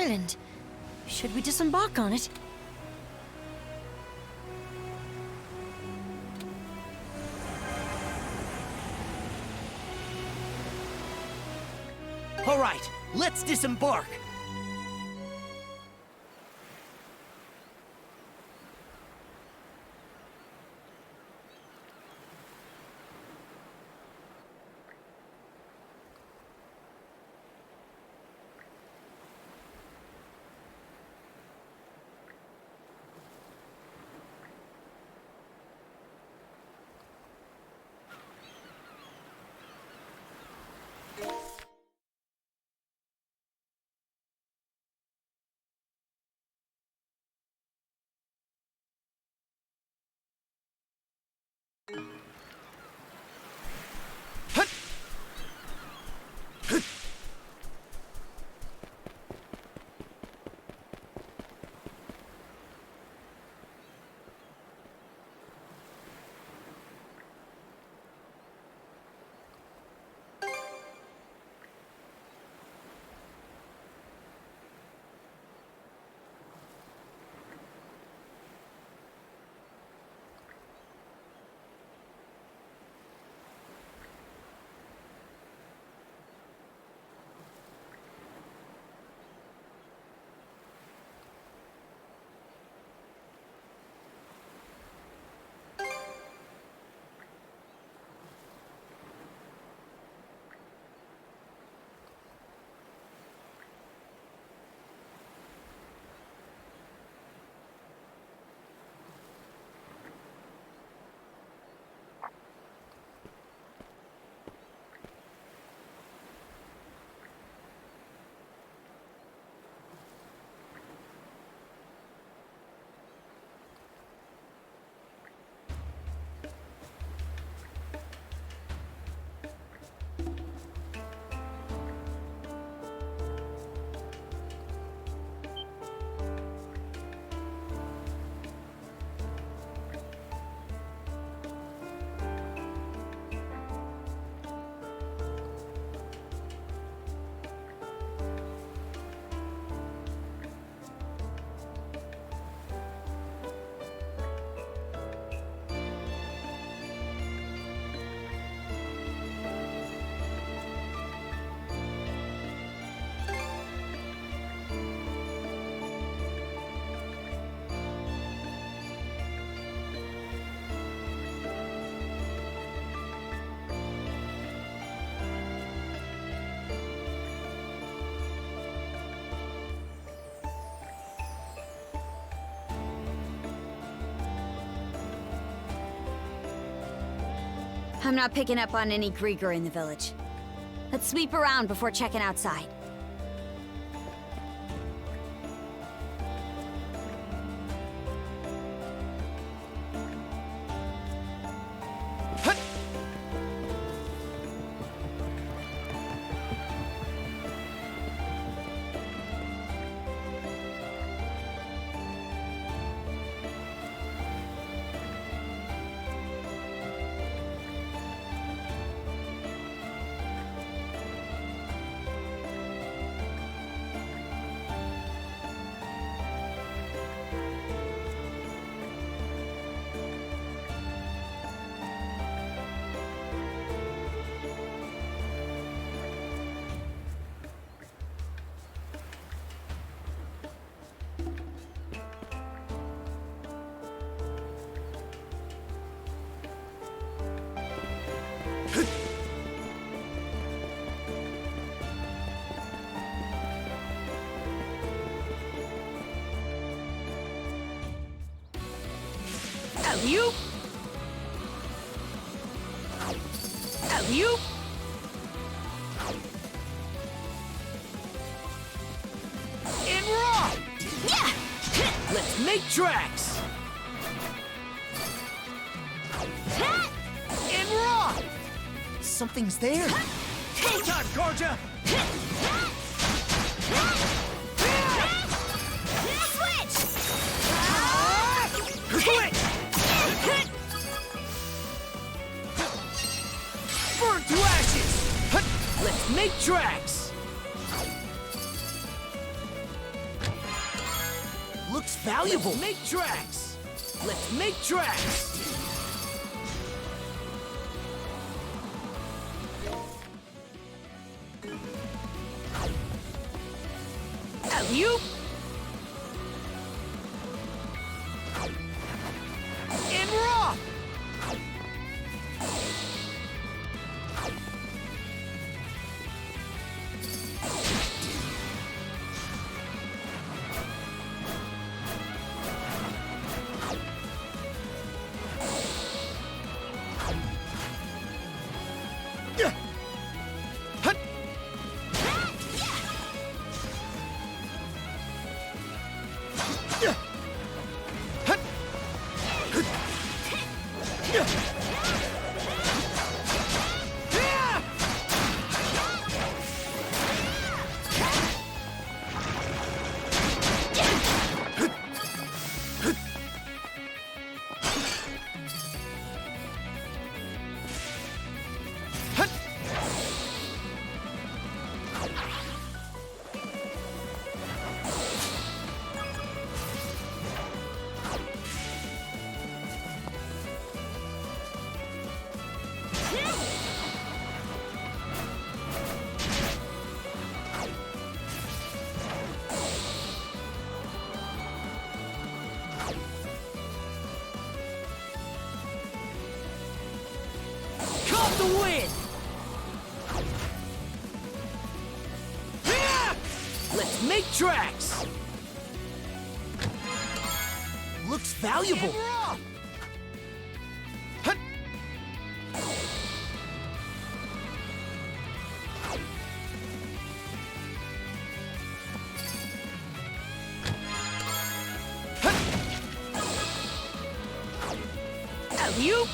island. Should we disembark on it? All right, let's disembark. I'm not picking up on any Grieger in the village. Let's sweep around before checking outside. Alley-oop! Alley-oop! And rock! Yeah! Let's make tracks! And rock! Something's there. Go time, Gorgia! Switch! Switch! Burn to ashes! Let's make tracks! valuable. Let's make tracks. Let's make tracks. Alley-oop. And raw. Caught the wind! Let's make tracks! Looks valuable! Alley-oop!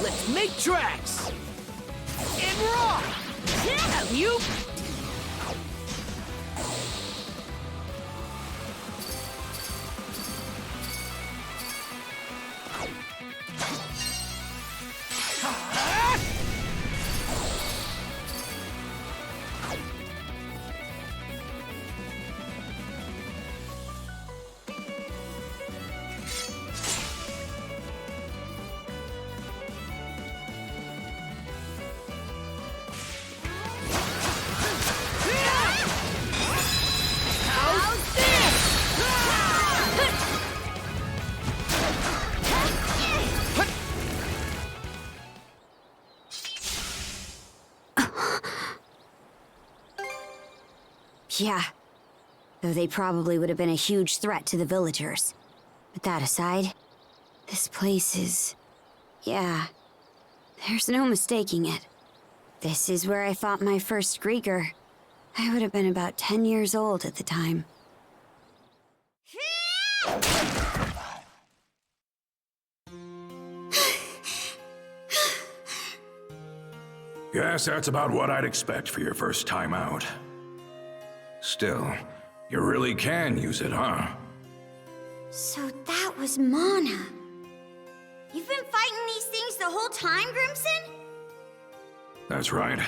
Let's make tracks! And raw! Alley-oop! Yeah. Though they probably would have been a huge threat to the villagers. But that aside, this place is... yeah. There's no mistaking it. This is where I fought my first Grieger. I would have been about 10 years old at the time. Guess that's about what I'd expect for your first time out. Still, you really can use it, huh? So that was Mana. You've been fighting these things the whole time, Grimson? That's right.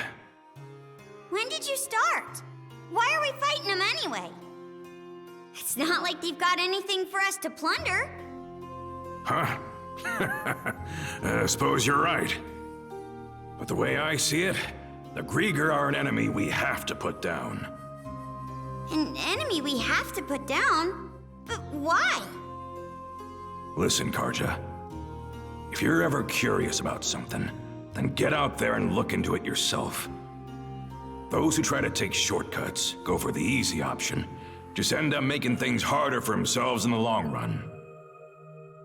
When did you start? Why are we fighting them anyway? It's not like they've got anything for us to plunder. Huh? I suppose you're right. But the way I see it, the Grieger are an enemy we have to put down. An enemy we have to put down? But why? Listen, Karja. If you're ever curious about something, then get out there and look into it yourself. Those who try to take shortcuts, go for the easy option, just end up making things harder for themselves in the long run.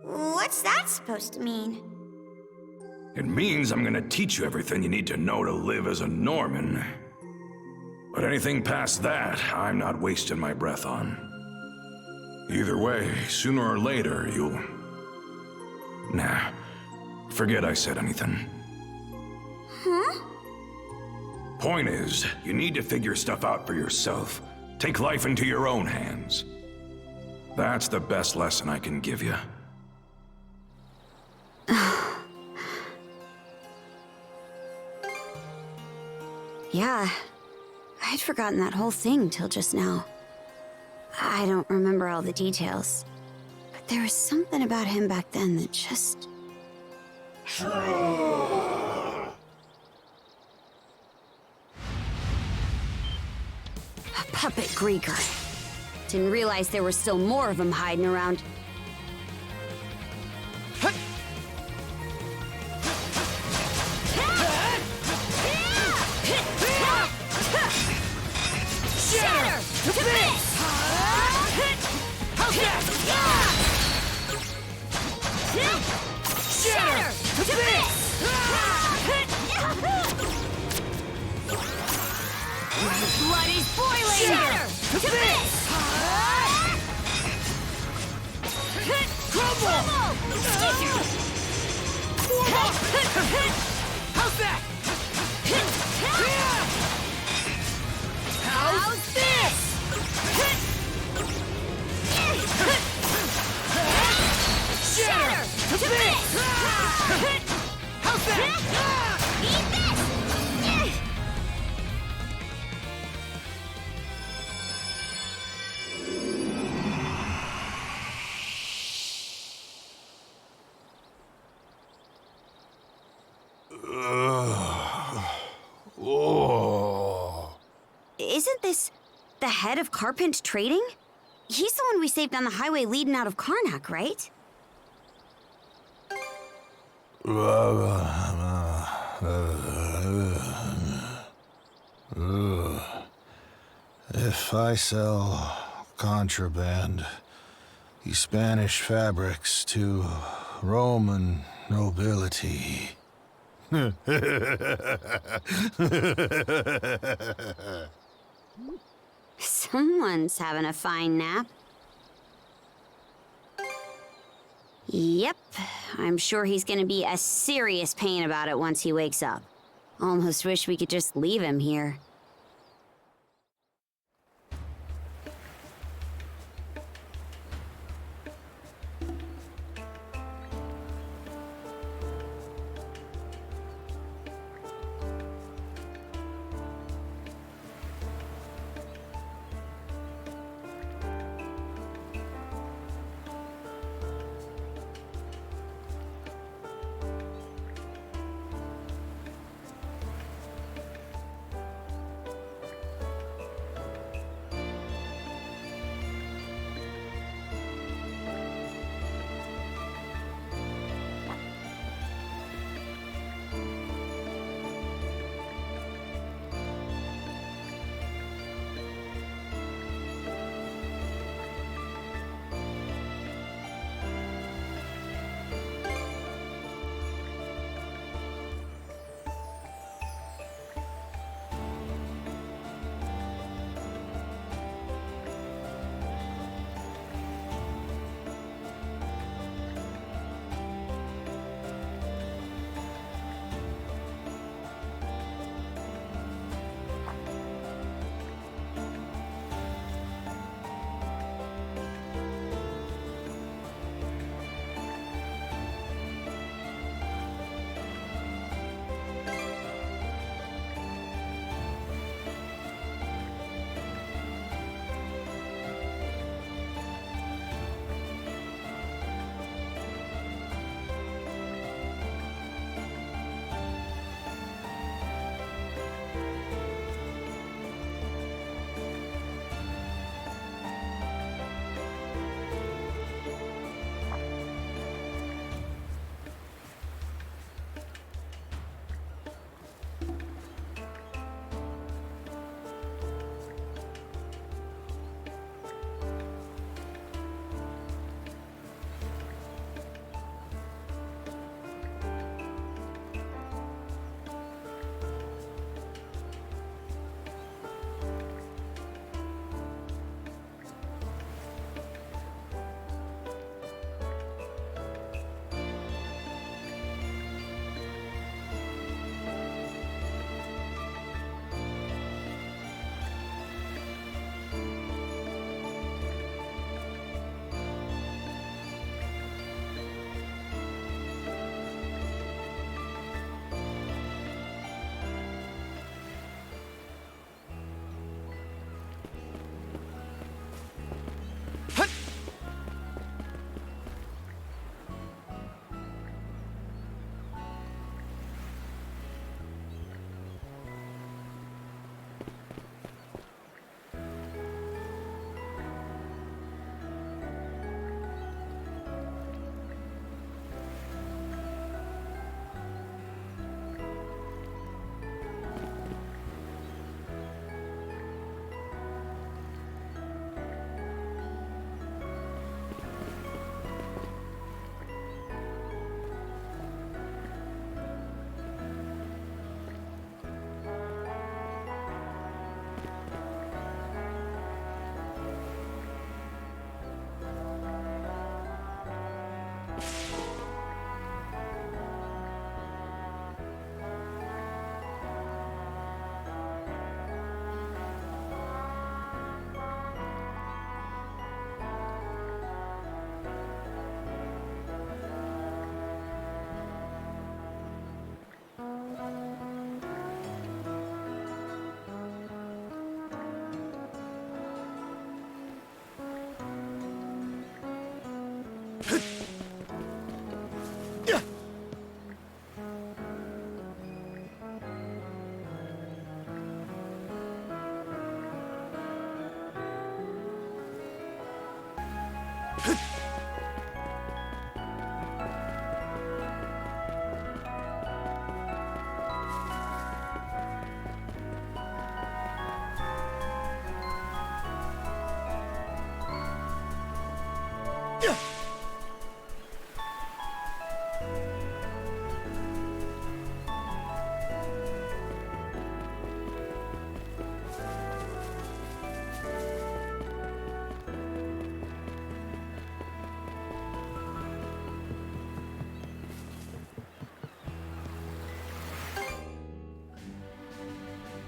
What's that supposed to mean? It means I'm gonna teach you everything you need to know to live as a Norman. But anything past that, I'm not wasting my breath on. Either way, sooner or later, you'll... Nah, forget I said anything. Huh? Point is, you need to figure stuff out for yourself. Take life into your own hands. That's the best lesson I can give you. Yeah, I'd forgotten that whole thing till just now. I don't remember all the details, but there was something about him back then that just... A puppet Grieger. Didn't realize there were still more of them hiding around. Shatter to bits! How's that? Shatter to bits! Blood is boiling! Shatter to bits! Crumble! How's that? How's this? Shatter to bits! How's that? Eat this! Isn't this the head of Carpent Trading? He's the one we saved on the highway leading out of Karnak, right? If I sell contraband, the Spanish fabrics to Roman nobility. Someone's having a fine nap. Yep, I'm sure he's gonna be a serious pain about it once he wakes up. Almost wish we could just leave him here.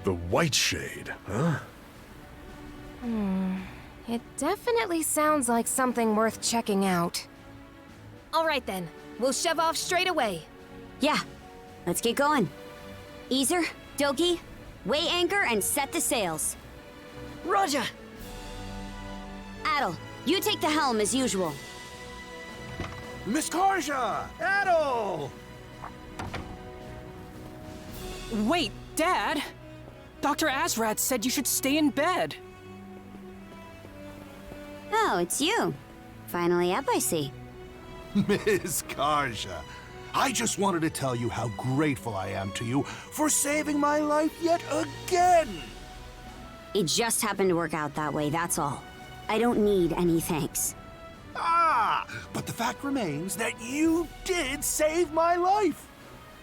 The Whiteshade, huh? It definitely sounds like something worth checking out. All right then, we'll shove off straight away. Yeah, let's get going. Easer, Doki, weigh anchor and set the sails. Roger! Adel, you take the helm as usual. Miss Karja! Adel! Wait, Dad! Dr. Azrad said you should stay in bed. Oh, it's you. Finally up, I see. Miss Karja, I just wanted to tell you how grateful I am to you for saving my life yet again! It just happened to work out that way, that's all. I don't need any thanks. Ah! But the fact remains that you did save my life!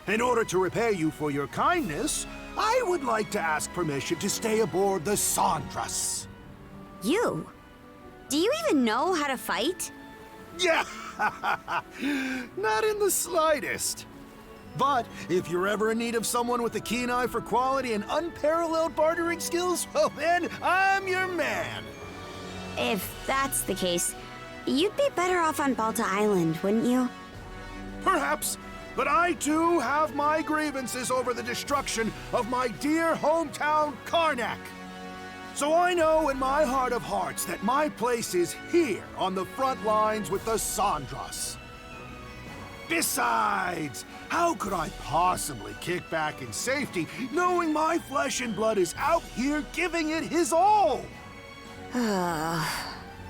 In order to repay you for your kindness, I would like to ask permission to stay aboard the Sandras. You? Do you even know how to fight? Yeah! Not in the slightest. But if you're ever in need of someone with a keen eye for quality and unparalleled bartering skills, well then, I'm your man. If that's the case, you'd be better off on Balta Island, wouldn't you? Perhaps, but I too have my grievances over the destruction of my dear hometown, Karnak. So I know in my heart of hearts that my place is here on the front lines with the Sandras. Besides, how could I possibly kick back in safety knowing my flesh and blood is out here giving it his all?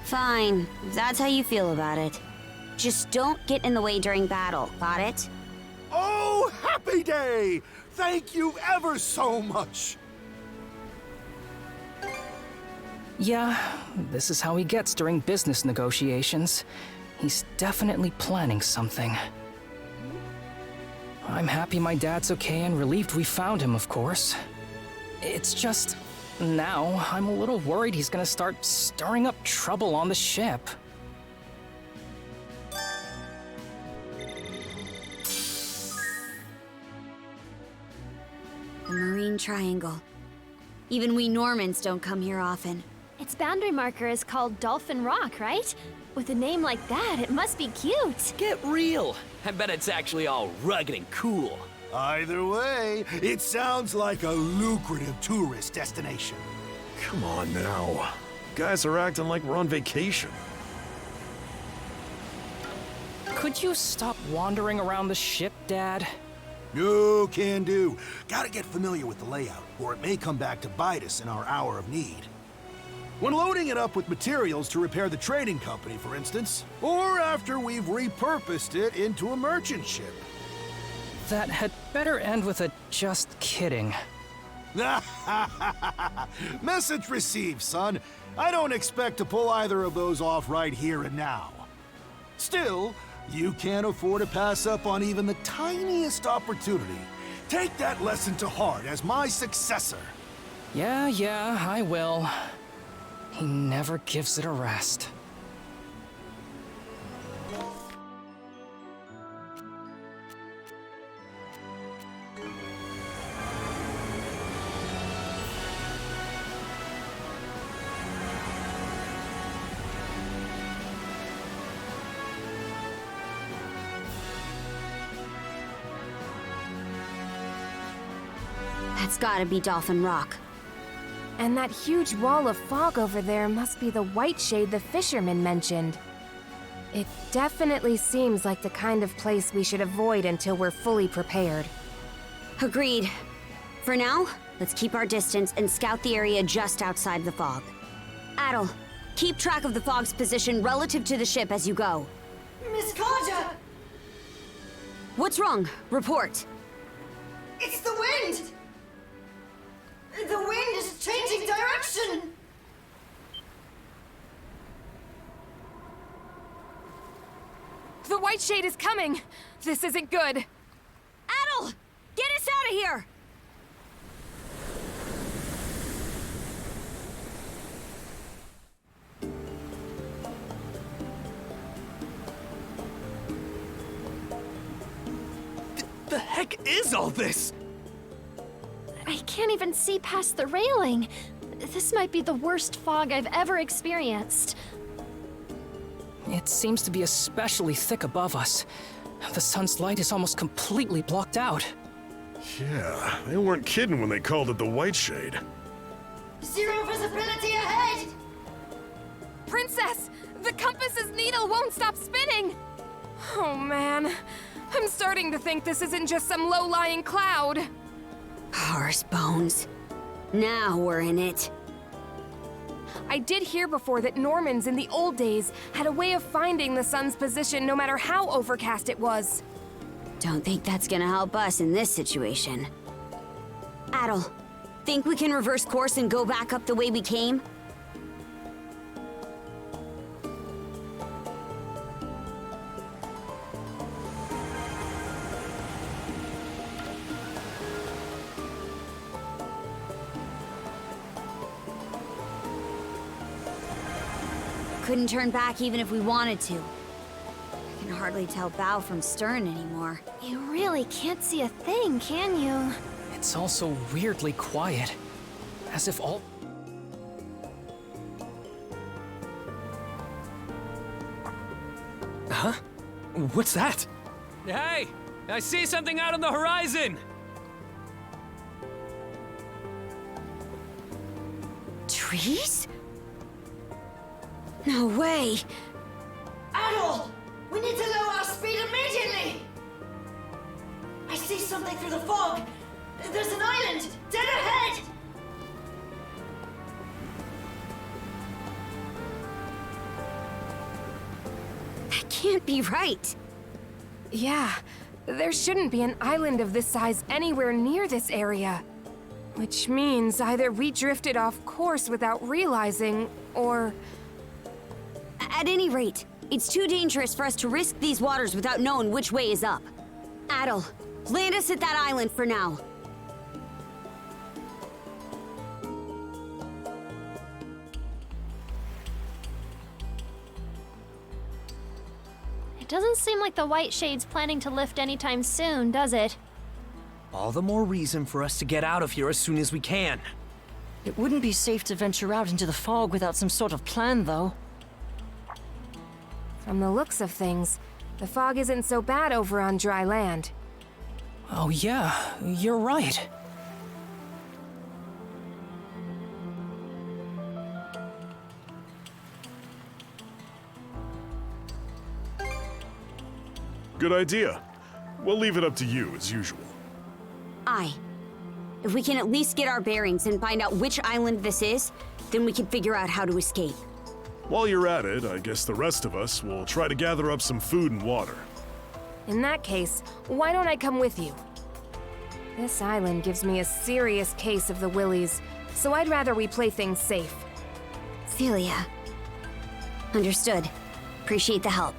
Fine, if that's how you feel about it. Just don't get in the way during battle, got it? Oh, happy day! Thank you ever so much! Yeah, this is how he gets during business negotiations. He's definitely planning something. I'm happy my dad's okay and relieved we found him, of course. It's just, now I'm a little worried he's gonna start stirring up trouble on the ship. The Marine Triangle. Even we Normans don't come here often. Its boundary marker is called Dolphin Rock, right? With a name like that, it must be cute. Get real! I bet it's actually all rugged and cool. Either way, it sounds like a lucrative tourist destination. Come on now. Guys are acting like we're on vacation. Could you stop wandering around the ship, Dad? No can do. Gotta get familiar with the layout, or it may come back to bite us in our hour of need. When loading it up with materials to repair the trading company, for instance, or after we've repurposed it into a merchant ship. That had better end with a just kidding. Message received, son. I don't expect to pull either of those off right here and now. Still, you can't afford to pass up on even the tiniest opportunity. Take that lesson to heart as my successor. Yeah, I will. He never gives it a rest. That's gotta be Dolphin Rock. And that huge wall of fog over there must be the Whiteshade the fisherman mentioned. It definitely seems like the kind of place we should avoid until we're fully prepared. Agreed. For now, let's keep our distance and scout the area just outside the fog. Adel, keep track of the fog's position relative to the ship as you go. Miss Carter! What's wrong? Report. It's the wind! The wind is changing direction! The Whiteshade is coming! This isn't good! Adel! Get us out of here! The heck is all this? I can't even see past the railing. This might be the worst fog I've ever experienced. It seems to be especially thick above us. The sun's light is almost completely blocked out. Yeah, they weren't kidding when they called it the Whiteshade. Zero visibility ahead! Princess! The compass's needle won't stop spinning! Oh man, I'm starting to think this isn't just some low-lying cloud. Horse bones. Now we're in it. I did hear before that Normans in the old days had a way of finding the sun's position no matter how overcast it was. Don't think that's gonna help us in this situation. Adel, think we can reverse course and go back up the way we came? Couldn't turn back even if we wanted to. I can hardly tell bow from stern anymore. You really can't see a thing, can you? It's also weirdly quiet. As if all... Huh? What's that? Hey! I see something out on the horizon! Trees? No way! Adol! We need to lower our speed immediately! I see something through the fog! There's an island! Dead ahead! That can't be right. Yeah, there shouldn't be an island of this size anywhere near this area. Which means either we drifted off course without realizing, or... At any rate, it's too dangerous for us to risk these waters without knowing which way is up. Adel, land us at that island for now. It doesn't seem like the Whiteshade's planning to lift anytime soon, does it? All the more reason for us to get out of here as soon as we can. It wouldn't be safe to venture out into the fog without some sort of plan, though. From the looks of things, the fog isn't so bad over on dry land. Oh yeah, you're right. Good idea. We'll leave it up to you, as usual. Aye. If we can at least get our bearings and find out which island this is, then we can figure out how to escape. While you're at it, I guess the rest of us will try to gather up some food and water. In that case, why don't I come with you? This island gives me a serious case of the willies, so I'd rather we play things safe. Celia. Understood. Appreciate the help.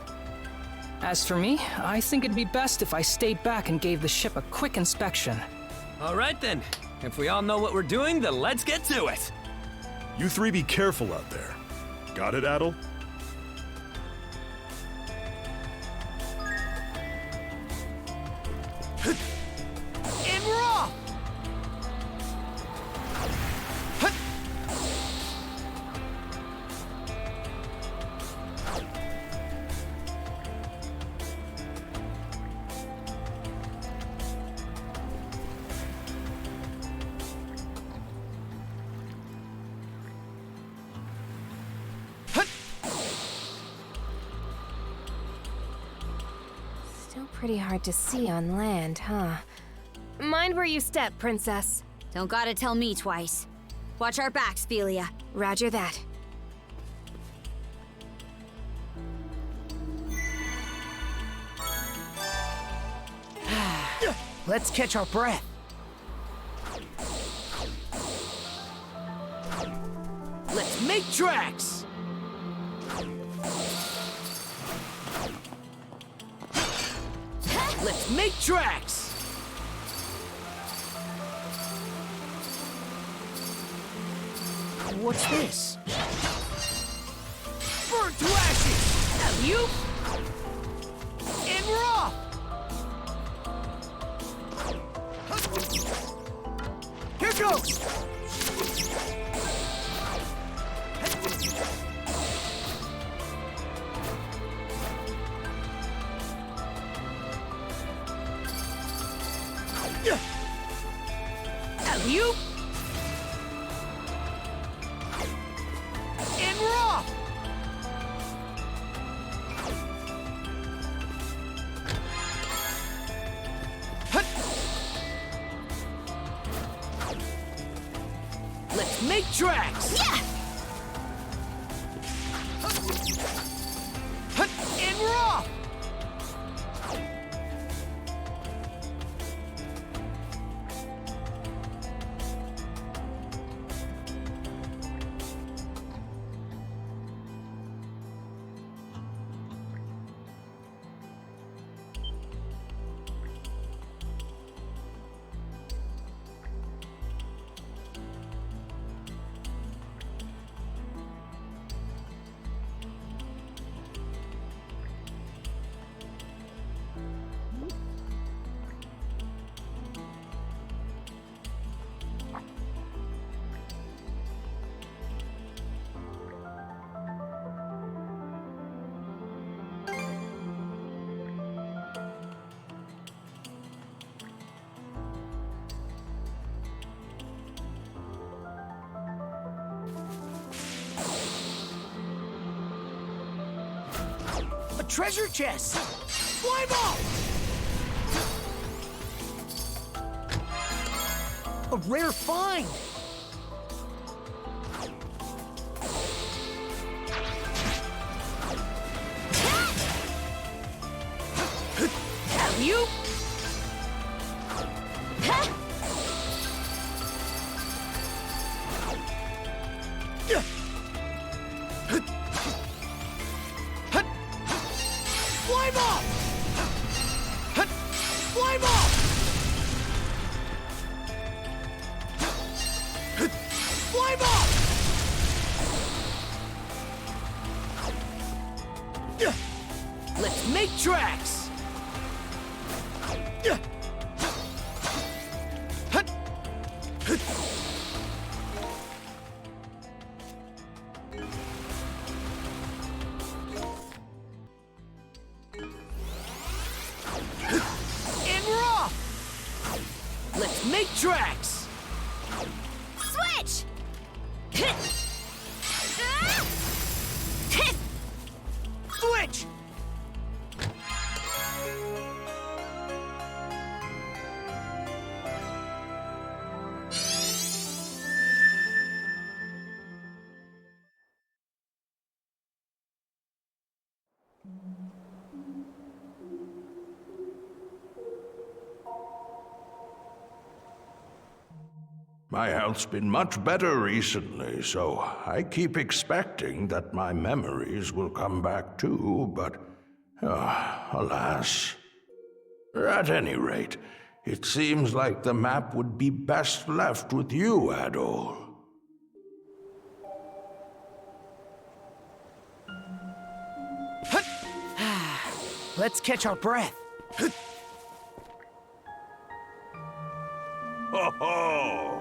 As for me, I think it'd be best if I stayed back and gave the ship a quick inspection. All right then. If we all know what we're doing, then let's get to it. You three be careful out there. Got it, Adel? And we're off! Pretty hard to see on land, huh? Mind where you step, Princess. Don't gotta tell me twice. Watch our backs, Philia. Roger that. Let's catch our breath. Let's make tracks! Let's make tracks! What's this? Burn to ashes! Alley-oop! And raw! Here goes! Alley-oop! And raw! Hut! Let's make tracks! Yeah! Hut! And raw! A treasure chest! Fly ball! A rare find! You? Fly ball! Fly ball! Fly ball! Let's make tracks! And raw! Let's make tracks! Switch! Switch! My health's been much better recently, so I keep expecting that my memories will come back too, but alas. At any rate, it seems like the map would be best left with you, Adol. Let's catch our breath. Ho ho!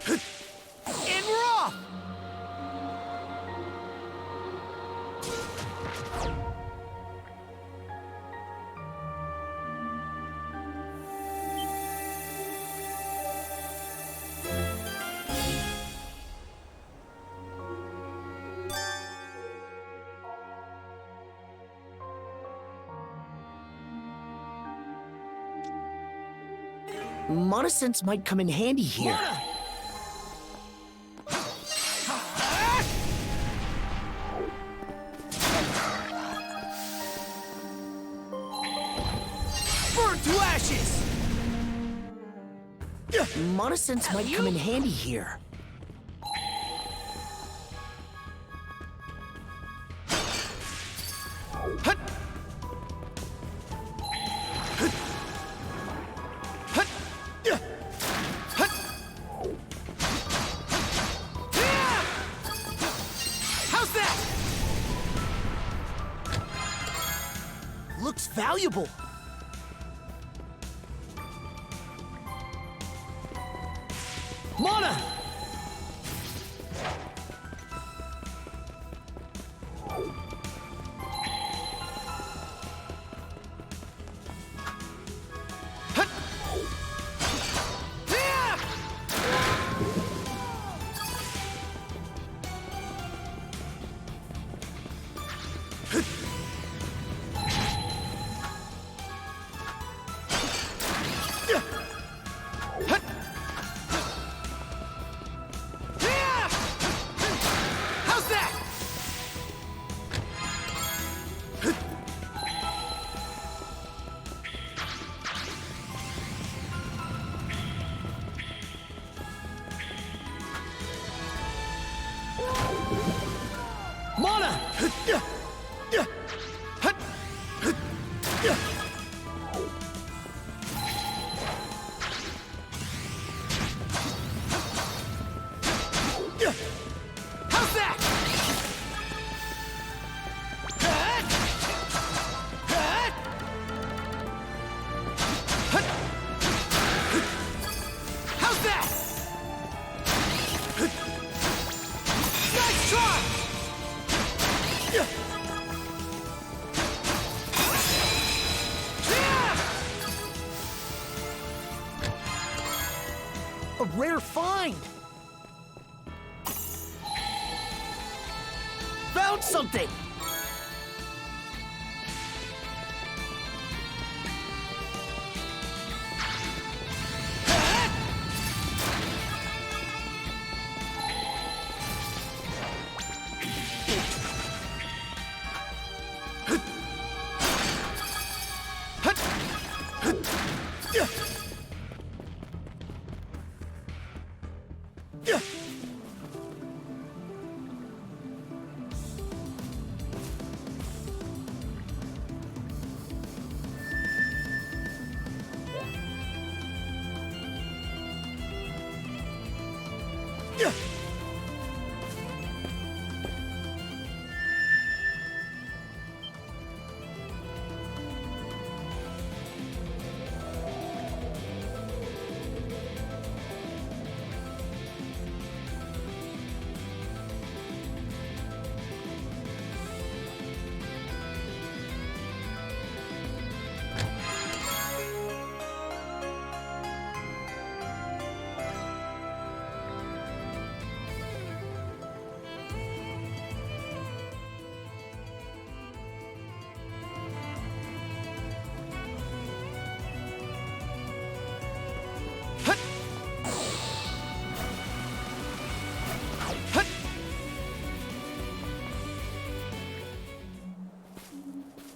And raw! Monosense might come in handy here. Burn to ashes! Monosense might come in handy here. How's that? Looks valuable. Mana! How's that? Mana! How's that? How's that? Nice try! A rare find! Found something!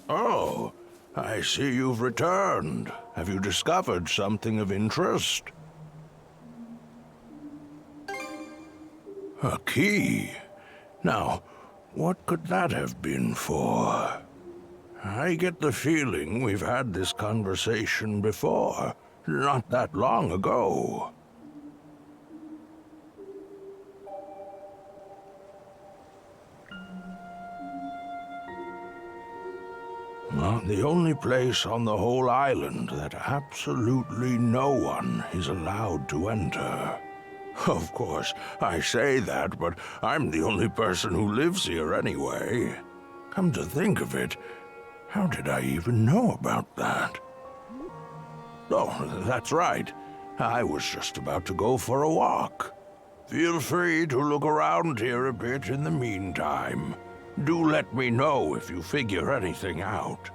Oh, I see you've returned. Have you discovered something of interest? A key? Now, what could that have been for? I get the feeling we've had this conversation before, not that long ago. Well, the only place on the whole island that absolutely no one is allowed to enter. Of course, I say that, but I'm the only person who lives here anyway. Come to think of it, how did I even know about that? Oh, that's right. I was just about to go for a walk. Feel free to look around here a bit in the meantime. Do let me know if you figure anything out.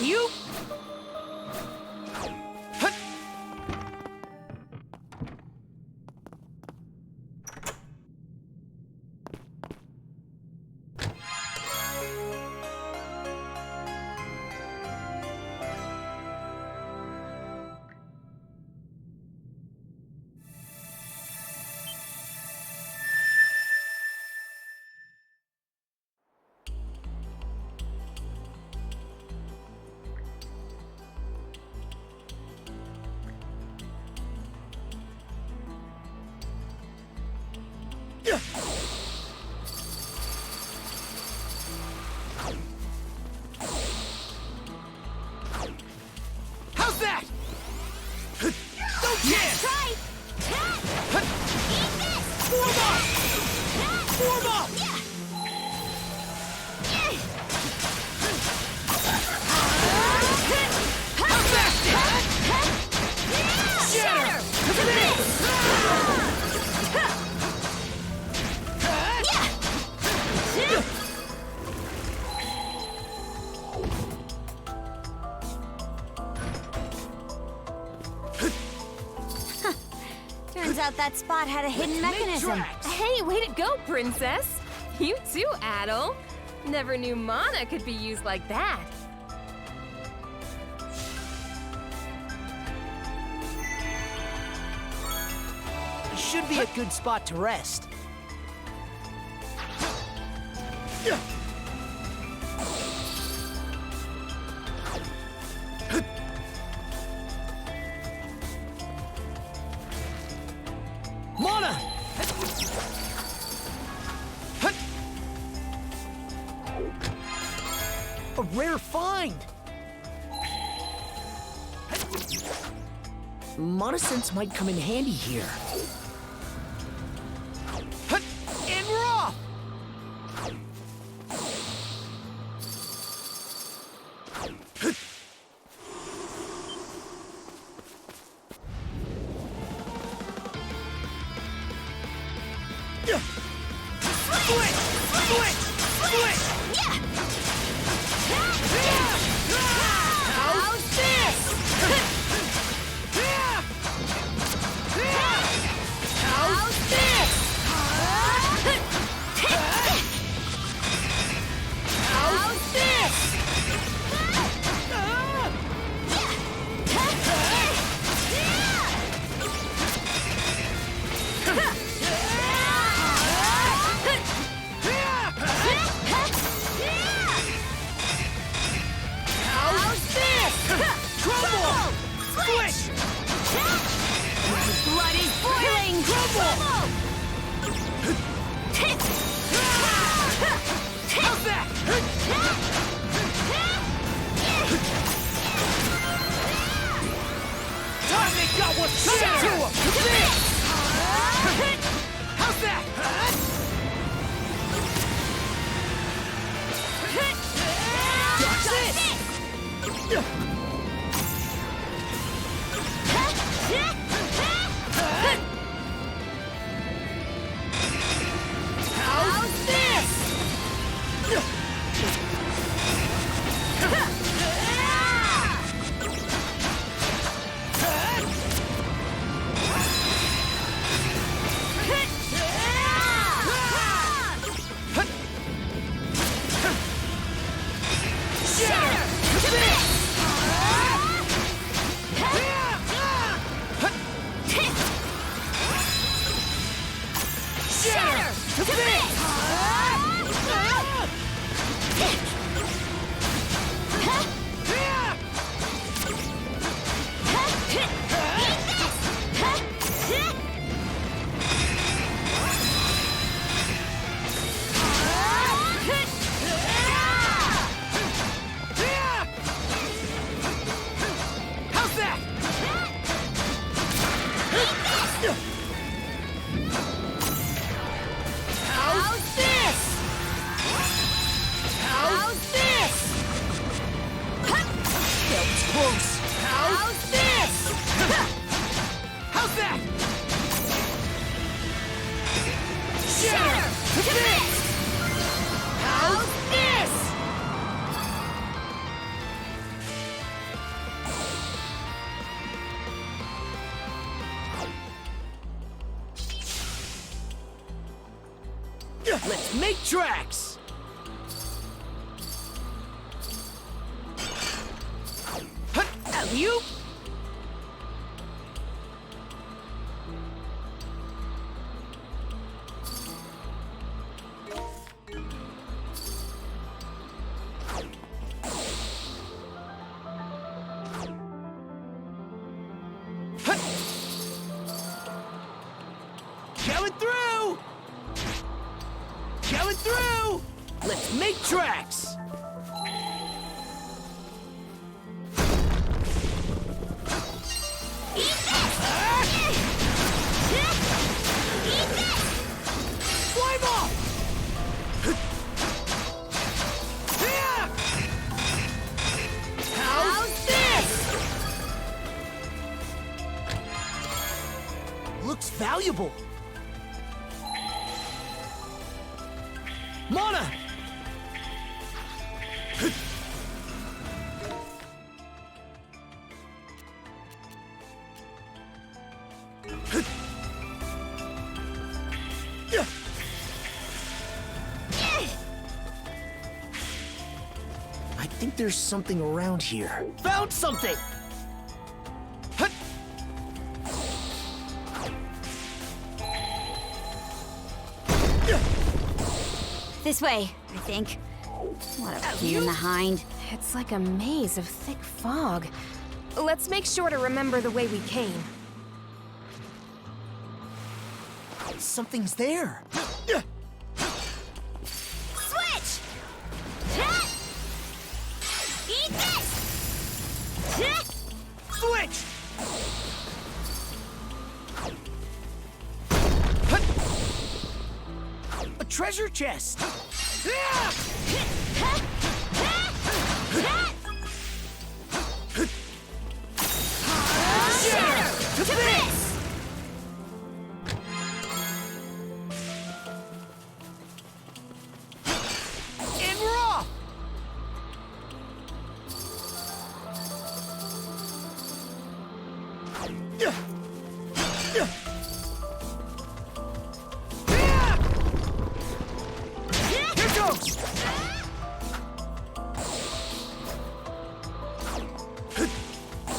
You? How's that? Don't chance! Try! Eat this! Form up! Form up! How's that? Shatter! Turns out that spot had a hidden mechanism. Hey, way to go, princess! You too, Adel. Never knew mana could be used like that. Should be a good spot to rest. Mana! A rare find! Mana sense might come in handy here. And we're off! Let's make tracks! You? Coming through! Coming through! Let's make tracks! Climb off! How's this? Looks valuable. Mona! I think there's something around here. Found something! This way, I think. What a pain in the hind. It's like a maze of thick fog. Let's make sure to remember the way we came. Something's there. Switch! Eat this! Switch! A treasure chest! To this! And raw! Here goes!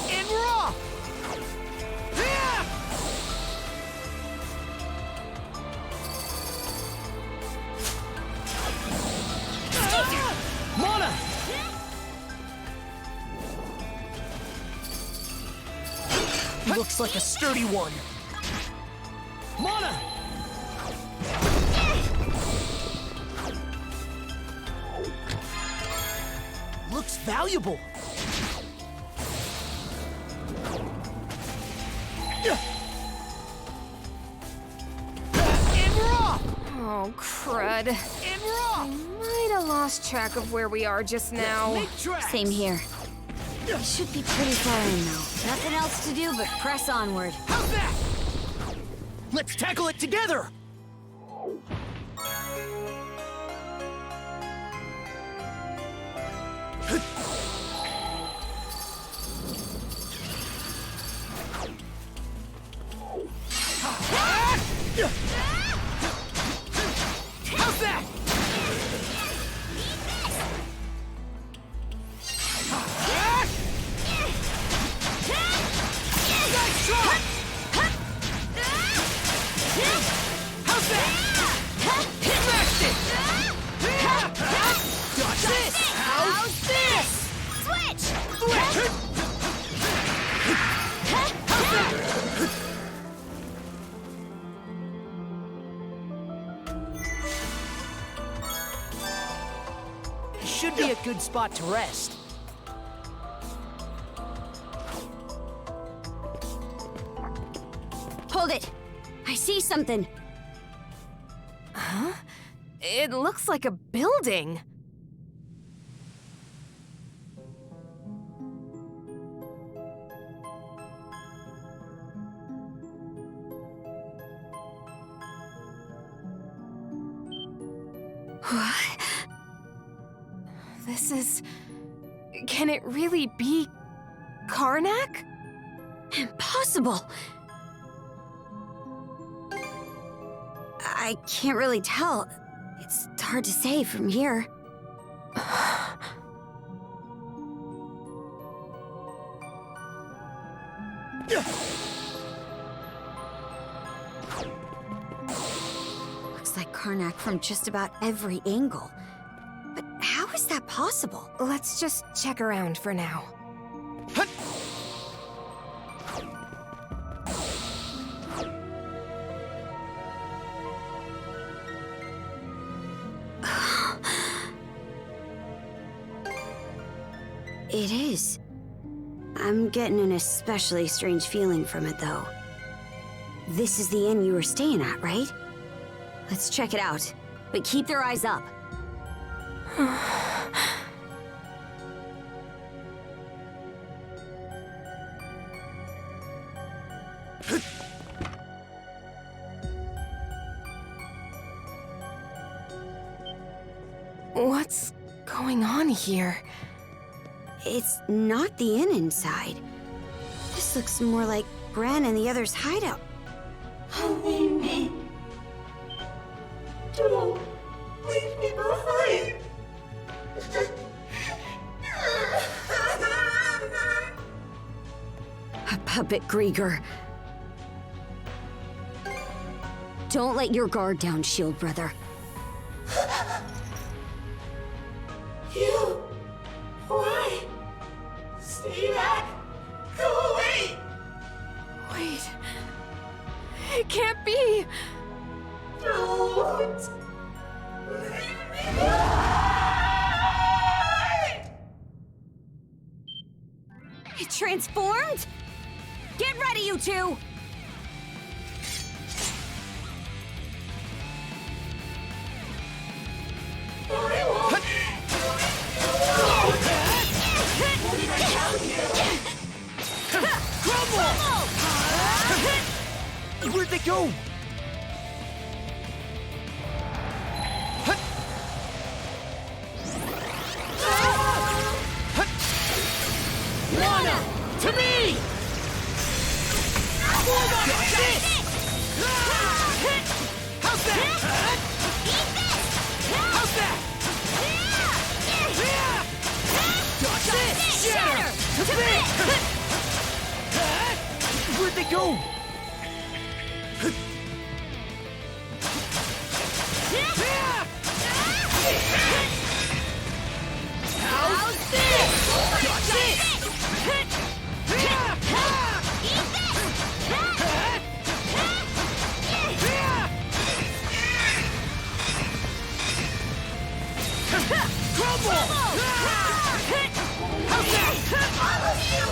And raw! Mona! Looks like a sturdy one. Mona! Looks valuable. And raw! Oh, crud. And raw! I might have lost track of where we are just now. Make tracks! Same here. We should be pretty far in, though. Nothing else to do but press onward. How's that? Let's tackle it together! How's that? Nice try! How's that? Smashed it! Dodge this! How's this? Switch! Switch! How's that? Should be a good spot to rest. Hold it! I see something. Huh? It looks like a building. What? This is... Can it really be Karnak? Impossible! I can't really tell. It's hard to say from here. Looks like Karnak from just about every angle. But how is that possible? Let's just check around for now. It is. I'm getting an especially strange feeling from it, though. This is the inn you were staying at, right? Let's check it out, but keep their eyes up. What's going on here? It's not the inn inside. This looks more like Bran and the others' hideout. Don't leave me. Don't leave me behind. A puppet, Grieger. Don't let your guard down, Shield Brother. You. Why? Stay back. Go away. Wait. It can't be. Don't leave me behind. It transformed? Get ready, you two! Where'd they go? Lana, to me! How's that? How's that? Shatter! Where'd they go? How's this? Crumble! How's that? All of you!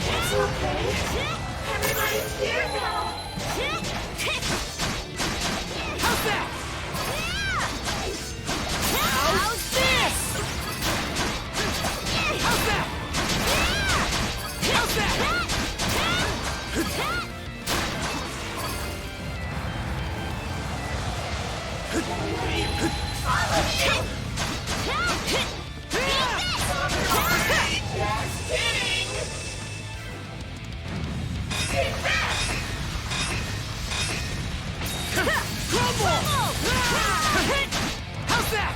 It's okay. Everybody's here now. How's that? How's this? How's that? How's that? All of you! Just kidding! Get back! Crumble! How's that?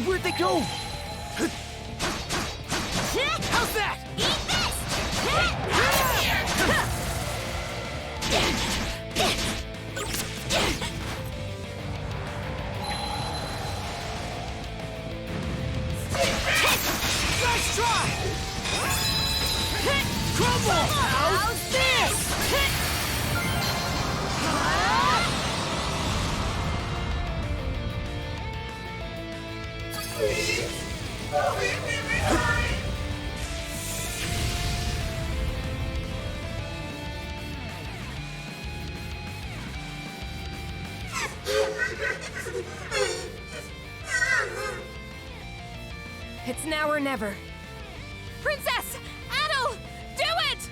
Where'd they go? How's that? Let's try! Crumble! How's this? Please, don't leave me behind. It's now or never. Princess! Adel! Do it!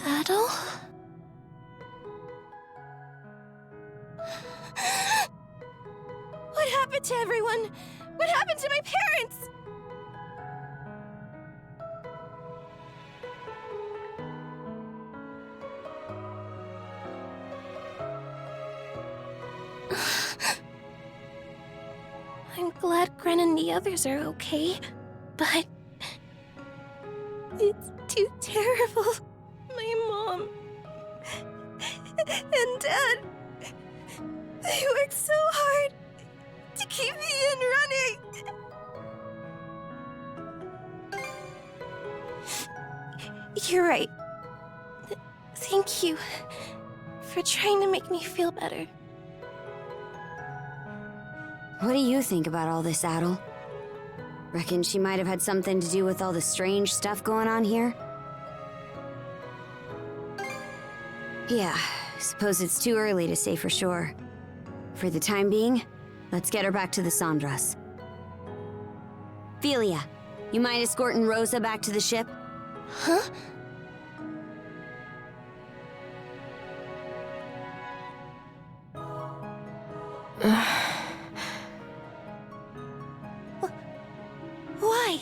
Adol? What happened to everyone? What happened to my parents? I'm glad Gren and the others are okay, but it's too terrible. My mom and Dad, they worked so hard to keep me in running. You're right. Thank you for trying to make me feel better. What do you think about all this, Adol? Reckon she might have had something to do with all the strange stuff going on here? Yeah, suppose it's too early to say for sure. For the time being, let's get her back to the Sandras. Philia, you mind escorting Rosa back to the ship? Huh? Why?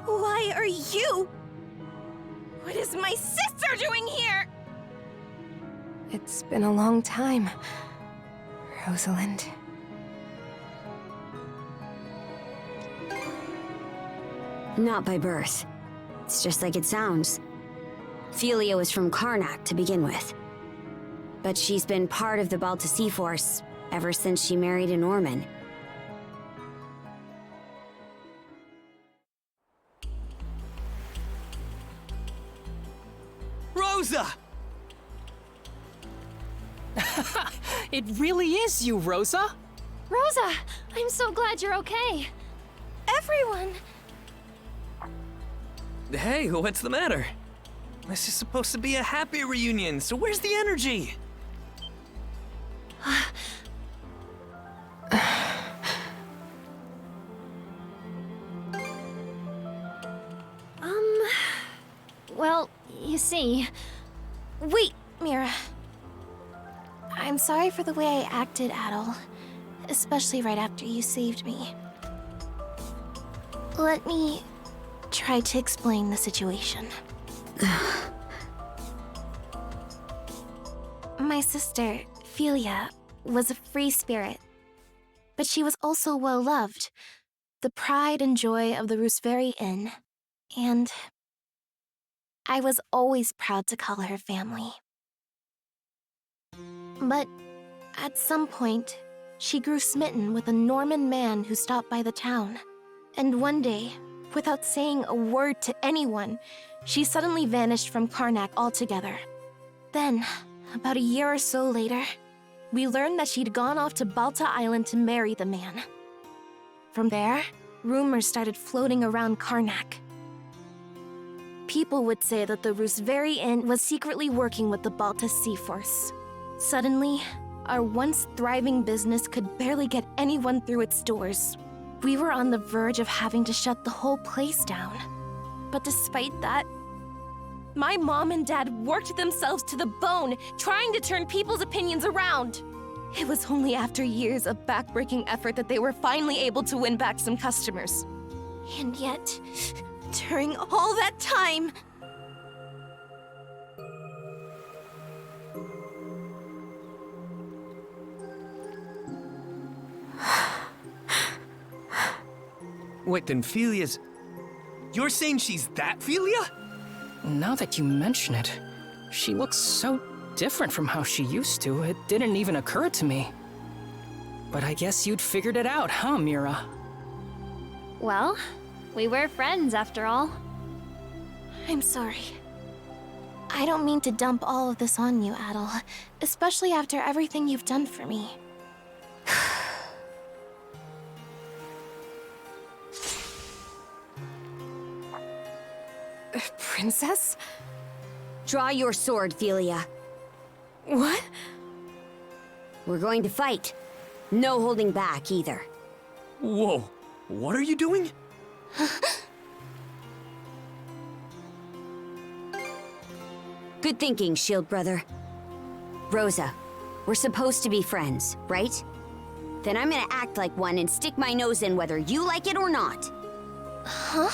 Why are you? What is my sister doing here? It's been a long time, Rosalind. Not by birth. It's just like it sounds. Philia was from Karnak to begin with. But she's been part of the Balta Sea Force ever since she married a Norman. Rosa! It really is you, Rosa! Rosa, I'm so glad you're okay. Everyone! Hey, what's the matter? This is supposed to be a happy reunion, so where's the energy? Well, you see... Wait, Mira. I'm sorry for the way I acted, Adol. Especially right after you saved me. Let me try to explain the situation. My sister, Philia, was a free spirit. But she was also well-loved. The pride and joy of the Rooseveri Inn. And I was always proud to call her family. But at some point, she grew smitten with a Norman man who stopped by the town. And one day, without saying a word to anyone, she suddenly vanished from Karnak altogether. Then, about a year or so later, we learned that she'd gone off to Balta Island to marry the man. From there, rumors started floating around Karnak. People would say that the Rooseveri Inn was secretly working with the Balta Sea Force. Suddenly, our once thriving business could barely get anyone through its doors. We were on the verge of having to shut the whole place down. But despite that, my mom and dad worked themselves to the bone, trying to turn people's opinions around. It was only after years of backbreaking effort that they were finally able to win back some customers. And yet, during all that time... Wait, then Philia's... You're saying she's that Philia? Now that you mention it, she looks so different from how she used to, it didn't even occur to me. But I guess you'd figured it out, huh, Mira? Well, we were friends after all. I'm sorry. I don't mean to dump all of this on you, Adol, especially after everything you've done for me. Princess? Draw your sword, Philia. What? We're going to fight. No holding back, either. Whoa, What are you doing? Good thinking, Shield Brother. Rosa, we're supposed to be friends, right? Then I'm gonna act like one and stick my nose in whether you like it or not. Huh?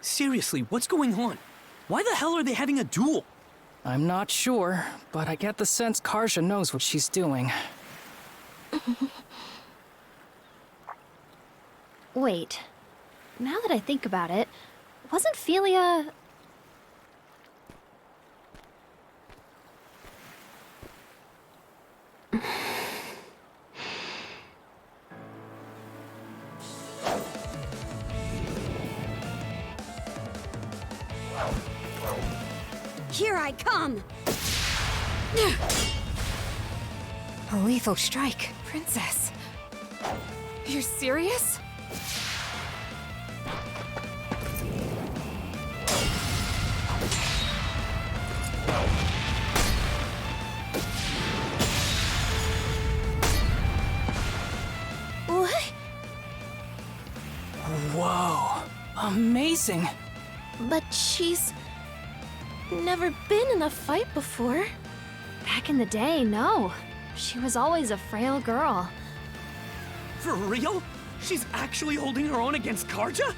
Seriously, what's going on? Why the hell are they having a duel? I'm not sure, but I get the sense Karja knows what she's doing. Wait. Now that I think about it, wasn't Philia... Here I come! A lethal strike. Princess. You're serious? What? Whoa. Amazing. But she's never been in a fight before. Back in the day, no. She was always a frail girl. For real? She's actually holding her own against Karja?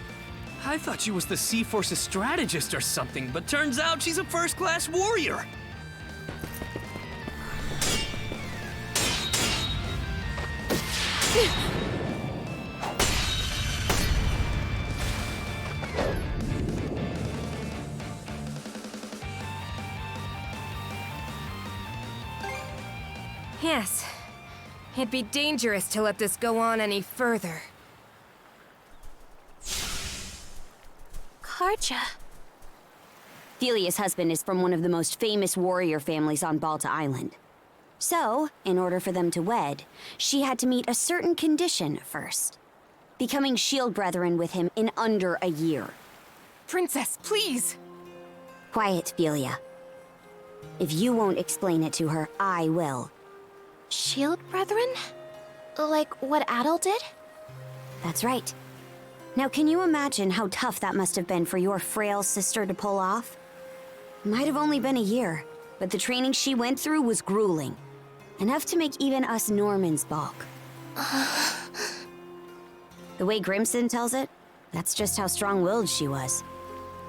I thought she was the Sea Force's strategist or something, but turns out she's a first-class warrior. Yes. It'd be dangerous to let this go on any further. Karja. Philia's husband is from one of the most famous warrior families on Balta Island. So, in order for them to wed, she had to meet a certain condition first. Becoming shield brethren with him in under a year. Princess, please! Quiet, Philia. If you won't explain it to her, I will. Shield brethren? Like what Adol did? That's right. Now, can you imagine how tough that must have been for your frail sister to pull off? Might have only been a year, but the training she went through was grueling. Enough to make even us Normans balk. The way Grimson tells it, that's just how strong-willed she was.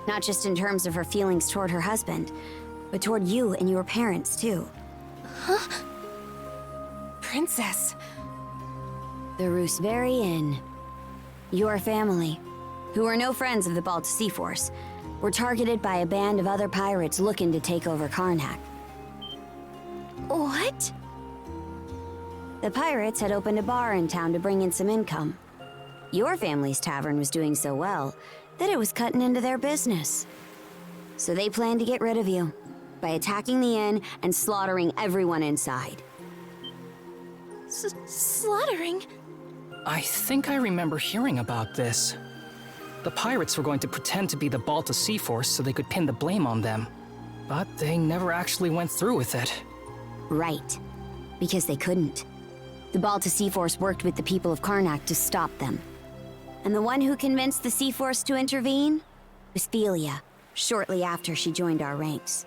Not just in terms of her feelings toward her husband, but toward you and your parents, too. Huh? Princess. The Rooseveri Inn. Your family, who are no friends of the Balta Sea Force, were targeted by a band of other pirates looking to take over Karnak. What? The pirates had opened a bar in town to bring in some income. Your family's tavern was doing so well that it was cutting into their business. So they planned to get rid of you by attacking the inn and slaughtering everyone inside. Slaughtering? I think I remember hearing about this. The pirates were going to pretend to be the Balta Sea Force so they could pin the blame on them. But they never actually went through with it. Right. Because they couldn't. The Balta Sea Force worked with the people of Karnak to stop them. And the one who convinced the Sea Force to intervene was Philia, shortly after she joined our ranks.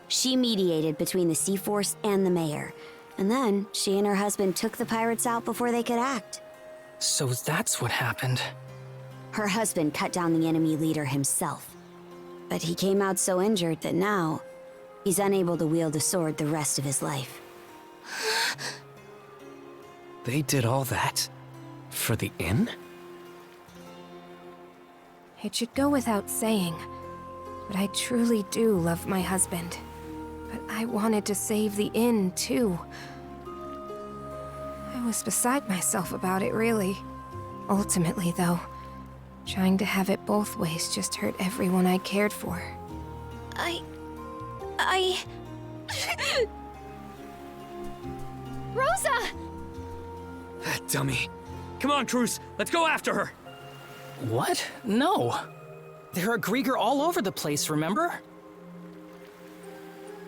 She mediated between the Sea Force and the mayor, and then she and her husband took the pirates out before they could act. So that's what happened. Her husband cut down the enemy leader himself. But he came out so injured that now, he's unable to wield a sword the rest of his life. They did all that? For the inn? It should go without saying, but I truly do love my husband. But I wanted to save the inn, too. I was beside myself about it, really. Ultimately, though, trying to have it both ways just hurt everyone I cared for. Rosa! Dummy. Come on, Cruz. Let's go after her. What? No. There are Grieger all over the place, remember?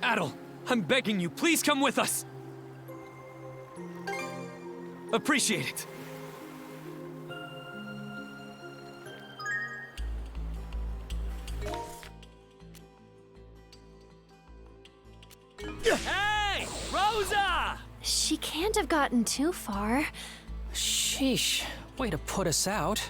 Adol, I'm begging you, please come with us! Appreciate it. Hey! Rosa! She can't have gotten too far. Sheesh, way to put us out.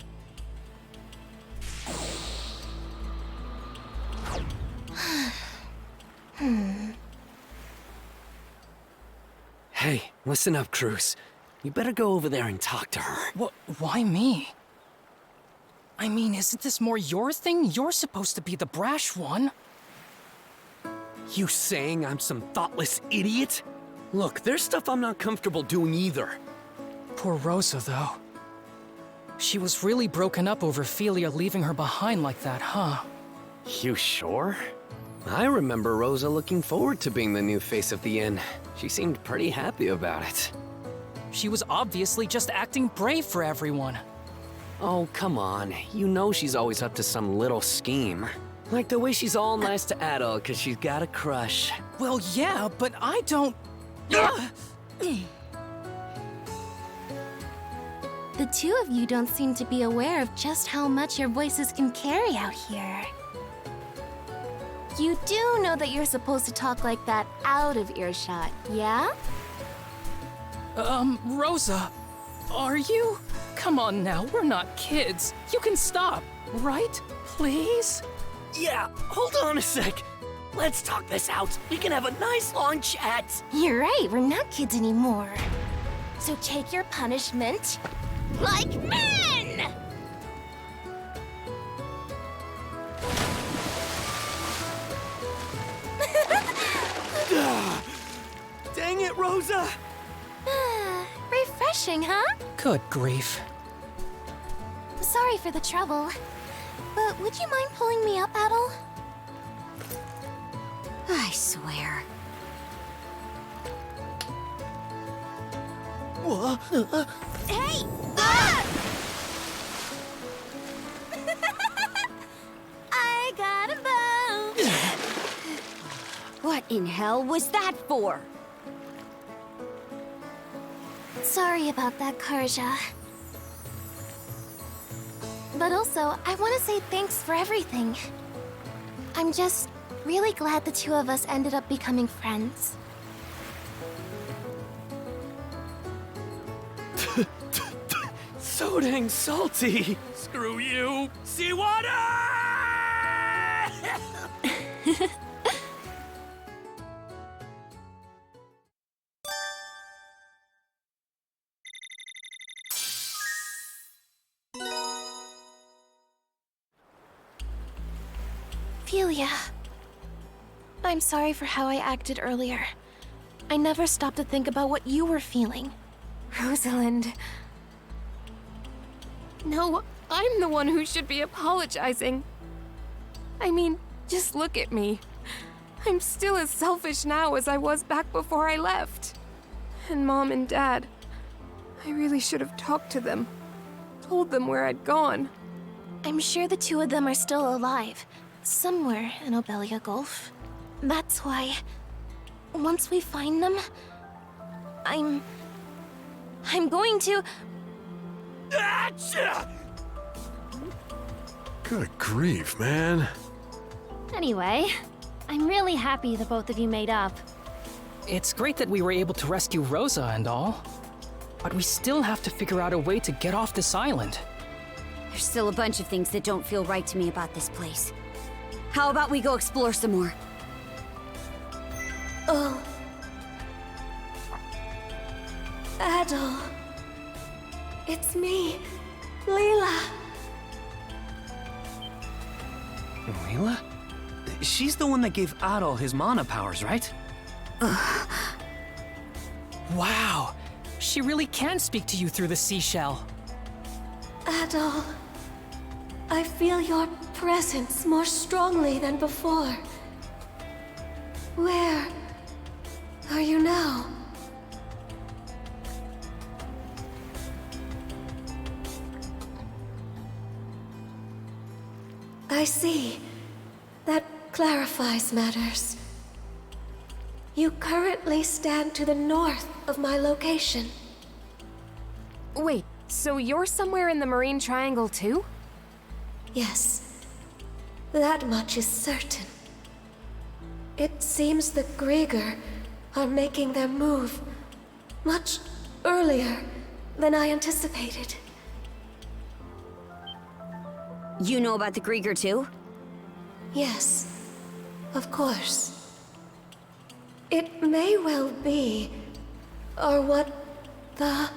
Hey, listen up, Cruz. You better go over there and talk to her. What? Why me? I mean, isn't this more your thing? You're supposed to be the brash one. You saying I'm some thoughtless idiot? Look, there's stuff I'm not comfortable doing either. Poor Rosa, though. She was really broken up over Philia leaving her behind like that, huh? You sure? I remember Rosa looking forward to being the new face of the inn. She seemed pretty happy about it. She was obviously just acting brave for everyone. Oh, come on. You know she's always up to some little scheme. Like the way she's all nice to Adol because she's got a crush. Well, yeah, but I don't... The two of you don't seem to be aware of just how much your voices can carry out here. You do know that you're supposed to talk like that out of earshot, yeah? Rosa, are you? Come on now, we're not kids. You can stop, right? Please? Yeah, hold on a sec. Let's talk this out. We can have a nice long chat. You're right, we're not kids anymore. So take your punishment like men! Dang it, Rosa! Refreshing, huh? Good grief. Sorry for the trouble. But would you mind pulling me up, Adol? I swear. Hey! Ah! I got a boat! What in hell was that for? Sorry about that, Karja. But also, I want to say thanks for everything. I'm just really glad the two of us ended up becoming friends. So dang salty. Screw you. Seawater! Philia. I'm sorry for how I acted earlier. I never stopped to think about what you were feeling. Rosalind. No, I'm the one who should be apologizing. I mean, just look at me. I'm still as selfish now as I was back before I left. And Mom and Dad, I really should have talked to them. Told them where I'd gone. I'm sure the two of them are still alive, somewhere in Obelia Gulf. That's why, once we find them, I'm going to... Good grief, man. Anyway, I'm really happy the both of you made up. It's great that we were able to rescue Rosa and all. But we still have to figure out a way to get off this island. There's still a bunch of things that don't feel right to me about this place. How about we go explore some more? Oh. Adol. It's me, Leela. Leela? She's the one that gave Adol his mana powers, right? Wow! She really can speak to you through the seashell. Adol, I feel your presence more strongly than before. Where are you now? I see. That clarifies matters. You currently stand to the north of my location. Wait, so you're somewhere in the Marine Triangle too? Yes, that much is certain. It seems the Grieger are making their move much earlier than I anticipated. You know about the Grieger too? Yes, of course. It may well be, or what the...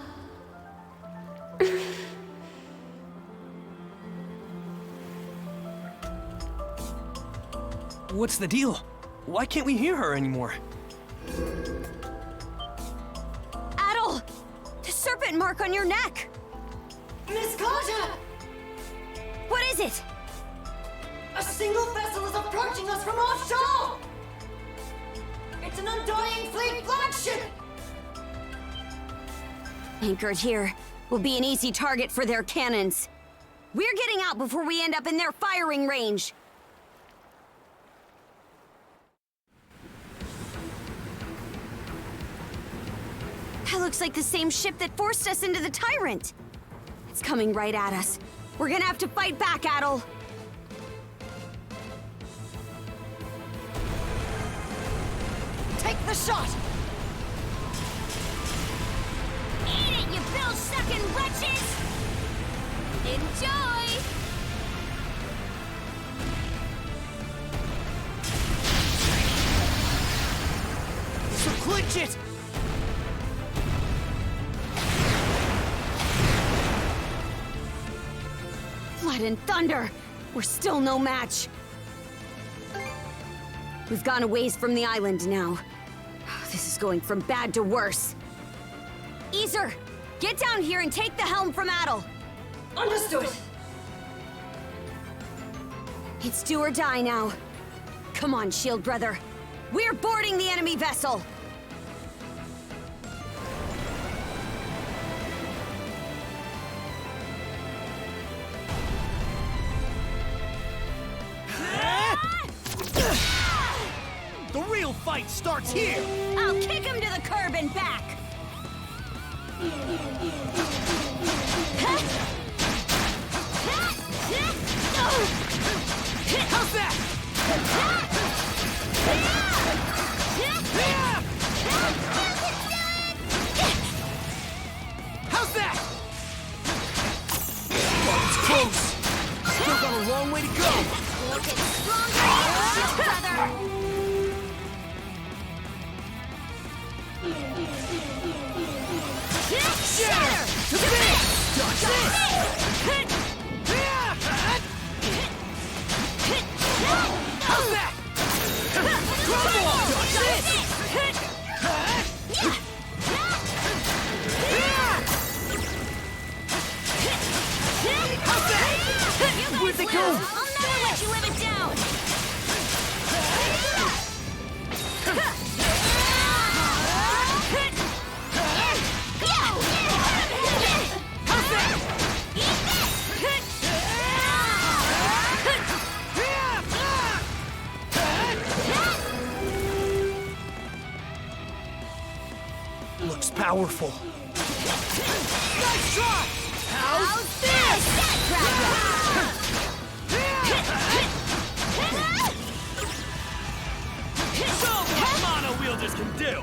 What's the deal? Why can't we hear her anymore? Adol! The serpent mark on your neck! Miss Carter! What is it? A single vessel is approaching us from offshore! It's an Undying Fleet flagship! Anchored here will be an easy target for their cannons. We're getting out before we end up in their firing range. That looks like the same ship that forced us into the Tyrant. It's coming right at us. We're gonna have to fight back, Adol. Take the shot! Eat it, you bill-sucking wretches! Enjoy! So clinch it! Blood and thunder! We're still no match. We've gone a ways from the island now. This is going from bad to worse. Easer, get down here and take the helm from Adol. Understood! It's do or die now. Come on, Shield Brother. We're boarding the enemy vessel! The real fight starts here! I'll kick him to the curb and back! How's that? How's that? Oh, it's close! Still got a long way to go! You'll get stronger, Shield Brother! Shatter! To this! Dodge this! How's that? Crumble! Dodge this! How's that? Where'd they go? I'll never let you live it down! Looks powerful. Nice try! How's this? Show 'em what mono wielders can do!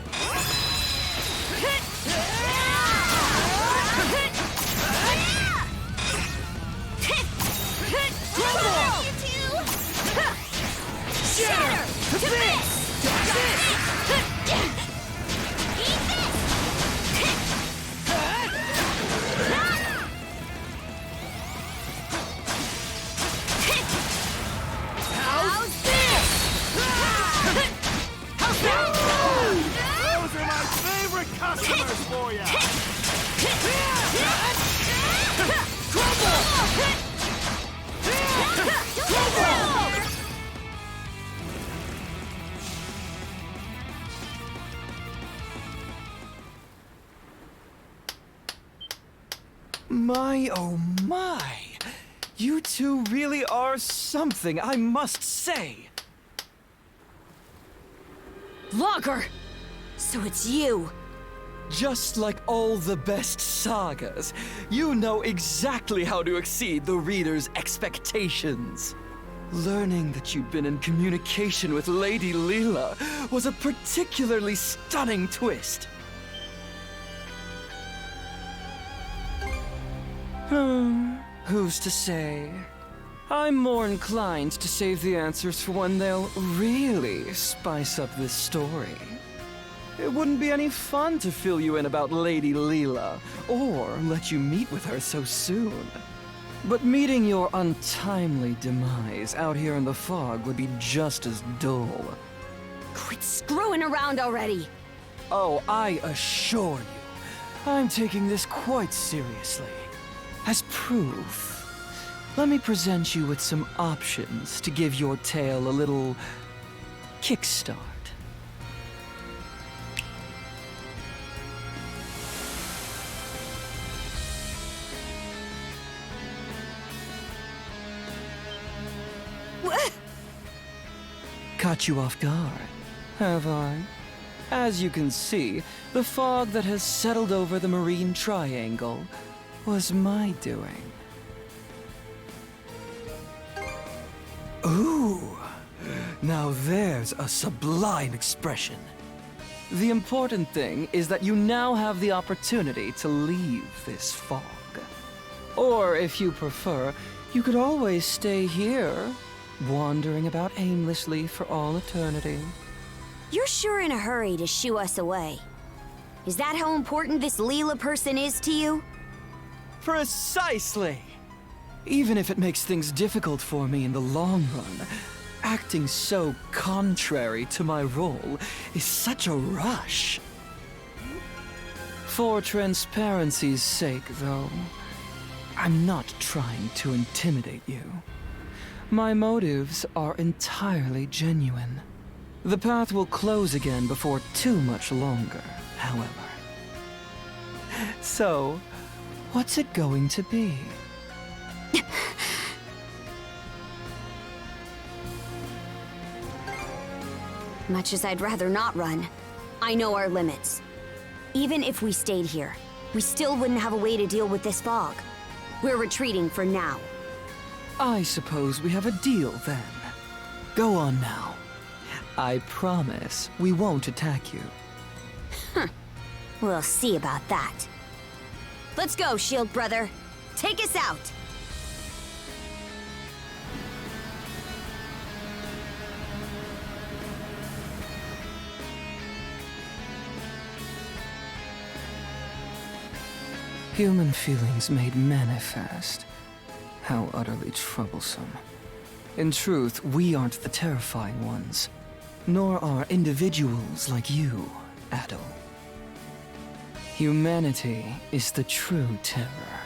Shatter! To this! Dodge this! How's this? How's that? Those are my favorite customers for you! Crumble! My, oh my! You two really are something, I must say! Logger! So it's you! Just like all the best sagas, you know exactly how to exceed the reader's expectations. Learning that you'd been in communication with Lady Leela was a particularly stunning twist. Who's to say? I'm more inclined to save the answers for when they'll really spice up this story. It wouldn't be any fun to fill you in about Lady Leela, or let you meet with her so soon. But meeting your untimely demise out here in the fog would be just as dull. Quit screwing around already! Oh, I assure you, I'm taking this quite seriously. As proof, let me present you with some options to give your tale a little kickstart. Caught you off guard, have I? As you can see, the fog that has settled over the Marine Triangle was my doing. Ooh, now there's a sublime expression. The important thing is that you now have the opportunity to leave this fog. Or if you prefer, you could always stay here, wandering about aimlessly for all eternity. You're sure in a hurry to shoo us away. Is that how important this Leela person is to you? Precisely! Even if it makes things difficult for me in the long run, acting so contrary to my role is such a rush. For transparency's sake, though, I'm not trying to intimidate you. My motives are entirely genuine. The path will close again before too much longer, however. So, what's it going to be? Much as I'd rather not run, I know our limits. Even if we stayed here, we still wouldn't have a way to deal with this fog. We're retreating for now. I suppose we have a deal then. Go on now. I promise we won't attack you. We'll see about that. Let's go, Shield Brother. Take us out! Human feelings made manifest. How utterly troublesome. In truth, we aren't the terrifying ones, nor are individuals like you, Adol. Humanity is the true terror.